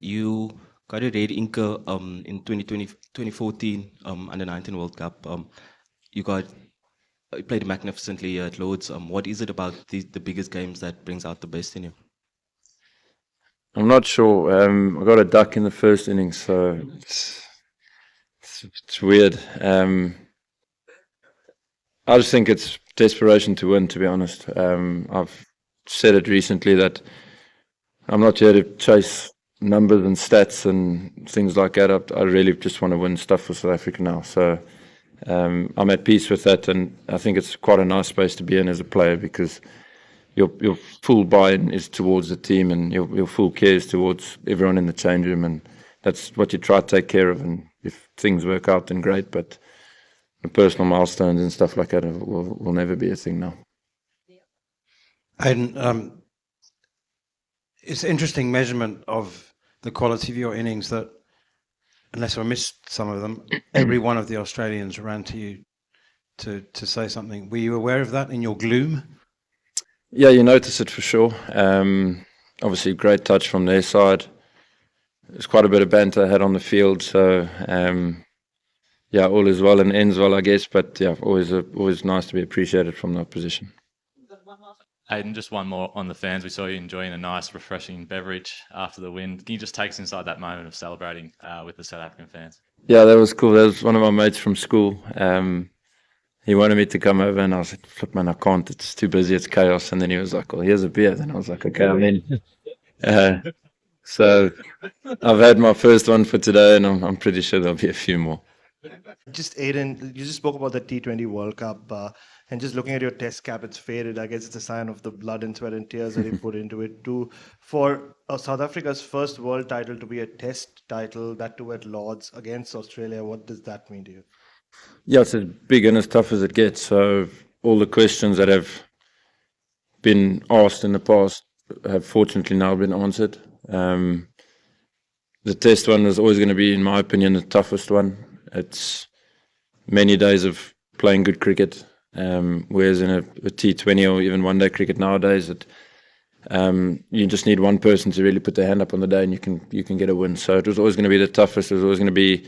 You got a red inker in 2014 under 19 World Cup. You got you played magnificently at Lords. What is it about the biggest games that brings out the best in you? I'm not sure. I got a duck in the first innings, so it's weird. I just think it's desperation to win, to be honest. I've said it recently that I'm not here to chase numbers and stats and things like that. I really just want to win stuff for South Africa now. So I'm at peace with that, and I think it's quite a nice space to be in as a player because your full buy-in is towards the team, and your full care is towards everyone in the change room, and that's what you try to take care of. And if things work out, then great. But the personal milestones and stuff like that will never be a thing now. Aiden, it's an interesting measurement of the quality of your innings that, unless I missed some of them, every one of the Australians ran to you to say something. Were you aware of that in your gloom? Yeah, you notice it for sure. Obviously, great touch from their side. There's quite a bit of banter I had on the field, so yeah, all is well and ends well, I guess. But yeah, always nice to be appreciated from the opposition. Aiden, just one more on the fans. We saw you enjoying a nice, refreshing beverage after the win. Can you just take us inside that moment of celebrating with the South African fans? Yeah, that was cool. That was one of my mates from school. He wanted me to come over, and I was like, "Flip, man, I can't. It's too busy. It's chaos." And then he was like, "Well, here's a beer." Then I was like, "Okay, I'm in." So I've had my first one for today, and I'm pretty sure there'll be a few more. Just Aiden, you just spoke about the T20 World Cup, and just looking at your test cap, it's faded. I guess it's a sign of the blood and sweat and tears that you put into it too. For South Africa's first world title to be a test title, that too at Lords against Australia, what does that mean to you? Yeah, it's as big and as tough as it gets. So all the questions that have been asked in the past have fortunately now been answered. The test one was always going to be, in my opinion, the toughest one. It's many days of playing good cricket, whereas in a T20 or even one-day cricket nowadays, you just need one person to really put their hand up on the day, and you can get a win. So it was always going to be the toughest. It was always going to be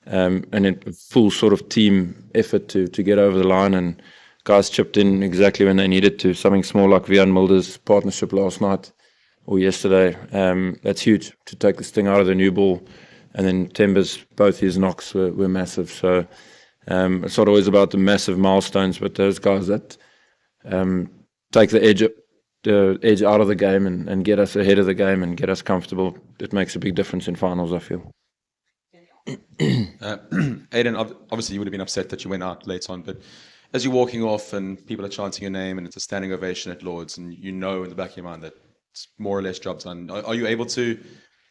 a full sort of team effort to get over the line, and guys chipped in exactly when they needed to. Something small like Vian Mulder's partnership last night or yesterday, that's huge to take this thing out of the new ball. And then Temba's, both his knocks were massive. So it's not always about the massive milestones, but those guys that take the edge out of the game and get us ahead of the game and get us comfortable, it makes a big difference in finals, I feel. Aiden, obviously you would have been upset that you went out late on, but as you're walking off and people are chanting your name and it's a standing ovation at Lords, and you know in the back of your mind that it's more or less job done, are you able to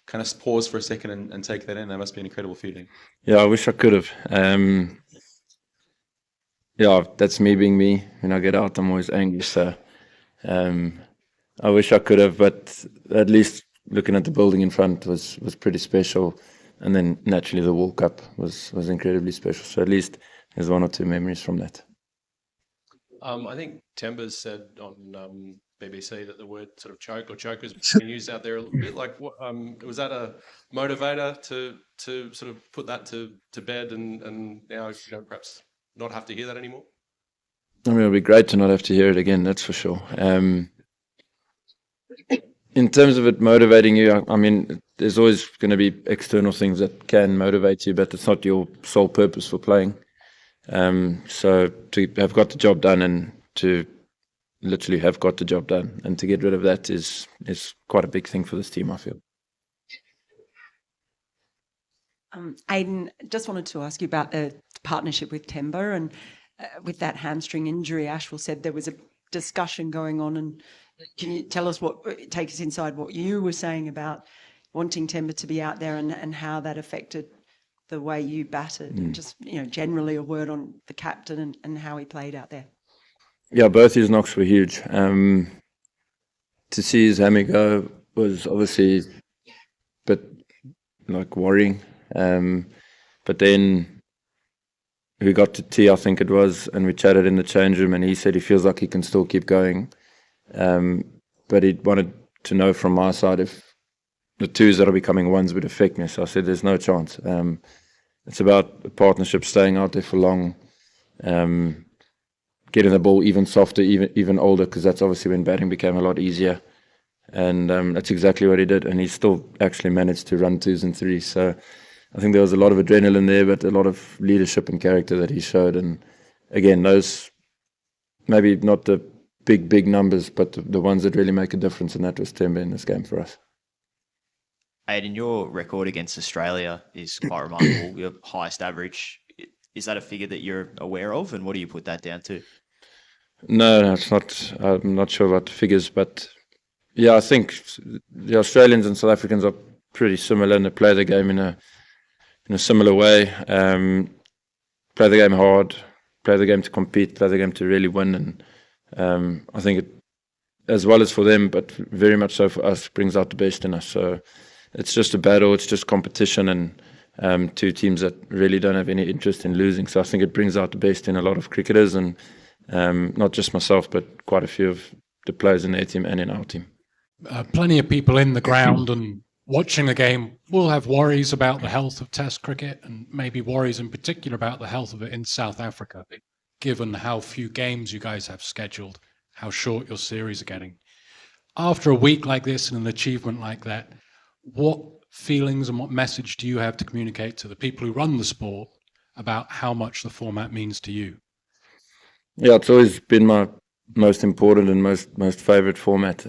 kind of pause for a second and take that in? That must be an incredible feeling. Yeah, I wish I could have. Yeah, that's me being me. When I get out, I'm always angry. So I wish I could have, but at least looking at the building in front was pretty special. And then naturally the World Cup was incredibly special. So at least there's one or two memories from that. I think Timbers said on BBC that the word sort of choke or chokers been used out there a little bit. Like, was that a motivator to sort of put that to bed and now perhaps not have to hear that anymore? I mean, it'll be great to not have to hear it again. That's for sure. In terms of it motivating you, I mean, there's always going to be external things that can motivate you, but it's not your sole purpose for playing. So to have got the job done and to literally have got the job done and to get rid of that is quite a big thing for this team, I feel. Aiden, just wanted to ask you about the partnership with Temba and with that hamstring injury. Ashwell said there was a discussion going on, and can you tell us take us inside what you were saying about wanting Temba to be out there and how that affected the way you batted, and just generally a word on the captain and how he played out there? Yeah, both his knocks were huge. To see his hammy go was obviously a bit worrying. But then we got to tea, I think it was, and we chatted in the change room, and he said he feels like he can still keep going. But he wanted to know from my side if the twos that are becoming ones would affect me. So I said, there's no chance. It's about a partnership, staying out there for long, getting the ball even softer, even older, because that's obviously when batting became a lot easier. And that's exactly what he did. And he still actually managed to run twos and threes. So I think there was a lot of adrenaline there, but a lot of leadership and character that he showed. And again, those maybe not the big numbers, but the ones that really make a difference. And that was Temba in this game for us. Aiden, your record against Australia is quite remarkable. Your highest average. Is that a figure that you're aware of? And what do you put that down to? No, it's not. I'm not sure about the figures, but yeah, I think the Australians and South Africans are pretty similar, and they play the game in a similar way. Play the game hard, play the game to compete, play the game to really win, and I think it, as well as for them, but very much so for us, brings out the best in us. So it's just a battle, it's just competition, and two teams that really don't have any interest in losing. So I think it brings out the best in a lot of cricketers, and not just myself, but quite a few of the players in their team and in our team. Plenty of people in the ground and watching the game will have worries about the health of Test cricket, and maybe worries in particular about the health of it in South Africa, given how few games you guys have scheduled, how short your series are getting. After a week like this and an achievement like that, what feelings and what message do you have to communicate to the people who run the sport about how much the format means to you? Yeah, it's always been my most important and most favourite format.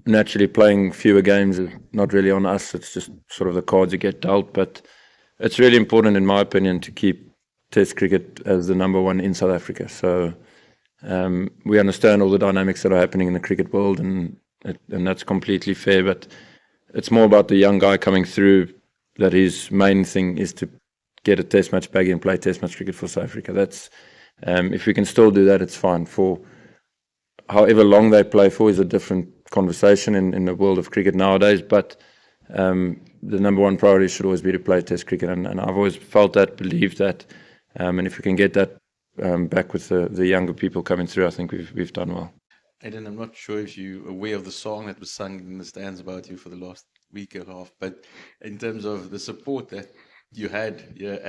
Naturally, playing fewer games is not really on us. It's just sort of the cards you get dealt. But it's really important, in my opinion, to keep Test cricket as the number one in South Africa. So we understand all the dynamics that are happening in the cricket world, and that's completely fair. But it's more about the young guy coming through, that his main thing is to get a Test match back and play Test match cricket for South Africa. That's if we can still do that, it's fine. For however long they play for is a different conversation in the world of cricket nowadays, but the number one priority should always be to play Test cricket, and I've always felt that, believed that, and if we can get that back with the younger people coming through, I think we've done well. Aiden, I'm not sure if you're aware of the song that was sung in the stands about you for the last week and a half, but in terms of the support that you had here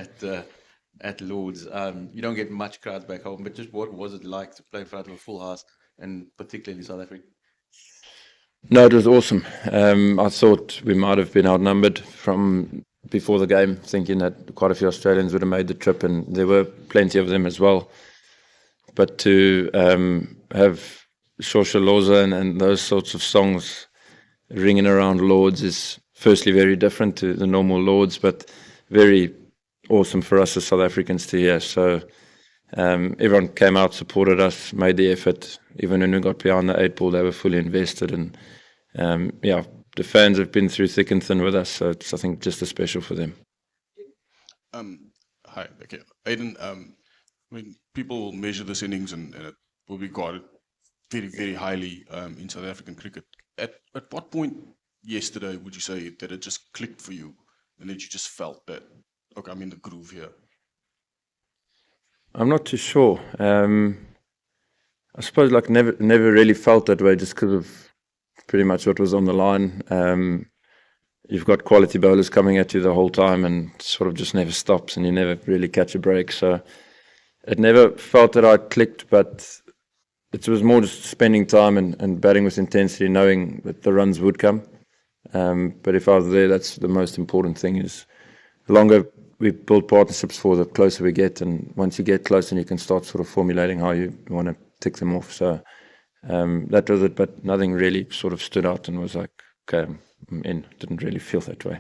at Lord's, you don't get much crowds back home, but just what was it like to play in front of a full house, and particularly South Africa? No, it was awesome. I thought we might have been outnumbered from before the game, thinking that quite a few Australians would have made the trip, and there were plenty of them as well. But to have Shosha Loza and those sorts of songs ringing around Lords is firstly very different to the normal Lords, but very awesome for us as South Africans to hear. So everyone came out, supported us, made the effort. Even when we got behind the 8 ball, they were fully invested. And yeah, the fans have been through thick and thin with us, so it's, I think, just as special for them. Hi, okay. Aiden, when people will measure this innings and it will be regarded very, very highly in South African cricket, at what point yesterday would you say that it just clicked for you and that you just felt that, okay, I'm in the groove here? I'm not too sure. I suppose like never really felt that way, just because of pretty much what was on the line. You've got quality bowlers coming at you the whole time, and sort of just never stops, and you never really catch a break. So it never felt that I clicked, but it was more just spending time and batting with intensity, knowing that the runs would come. But if I was there, that's the most important thing, is the longer we build partnerships for, the closer we get. And once you get close, and you can start sort of formulating how you want to tick them off. So that was it, but nothing really sort of stood out and was like, okay, I'm in. Didn't really feel that way.